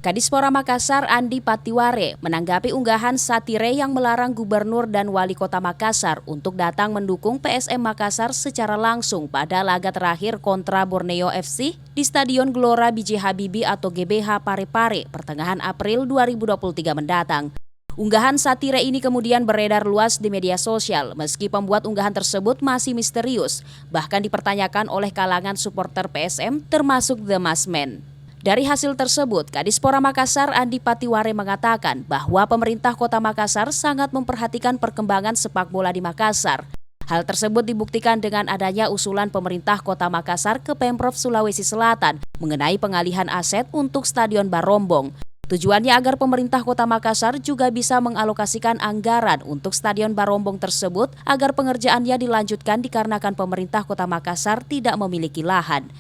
Kadispora Makassar Andi Patiware menanggapi unggahan satire yang melarang Gubernur dan Wali Kota Makassar untuk datang mendukung PSM Makassar secara langsung pada laga terakhir kontra Borneo FC di Stadion Gelora B.J. Habibie atau GBH Parepare pertengahan April 2023 mendatang. Unggahan satire ini kemudian beredar luas di media sosial meski pembuat unggahan tersebut masih misterius, bahkan dipertanyakan oleh kalangan supporter PSM termasuk The Maskman. Dari hasil tersebut, Kadispora Makassar Andi Patiware mengatakan bahwa pemerintah Kota Makassar sangat memperhatikan perkembangan sepak bola di Makassar. Hal tersebut dibuktikan dengan adanya usulan pemerintah Kota Makassar ke Pemprov Sulawesi Selatan mengenai pengalihan aset untuk Stadion Barombong. Tujuannya agar pemerintah Kota Makassar juga bisa mengalokasikan anggaran untuk Stadion Barombong tersebut agar pengerjaannya dilanjutkan dikarenakan pemerintah Kota Makassar tidak memiliki lahan.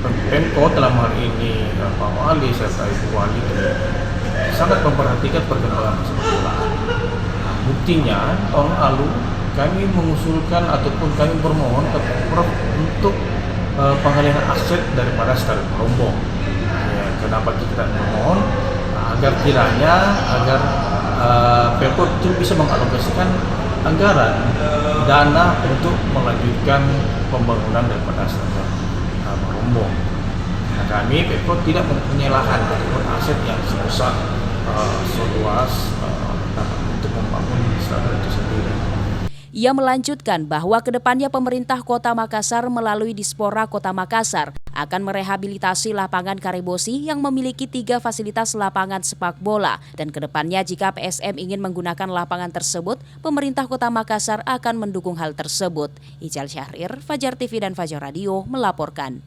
Pemko dalam hal ini Pak Wali serta Ibu Wali sangat memperhatikan perkembangan sepak bola. Buktinya tahun lalu kami mengusulkan ataupun kami bermohon ke Pemprov untuk pengalihan aset daripada Stadion Barombong. Kenapa kita memohon? Agar kiranya Pemprov itu bisa mengalokasikan anggaran dana untuk melanjutkan pembangunan daripada Stadion Barombong. Nah, kami Pemprov tidak mempunyai lahan ataupun aset yang sebesar seluas untuk membangun stadion itu sendiri. Ia melanjutkan bahwa kedepannya pemerintah Kota Makassar melalui Dispora Kota Makassar akan merehabilitasi lapangan Karebosi yang memiliki 3 fasilitas lapangan sepak bola dan kedepannya jika PSM ingin menggunakan lapangan tersebut, pemerintah Kota Makassar akan mendukung hal tersebut. Ijal Syahrir, Fajar TV dan Fajar Radio melaporkan.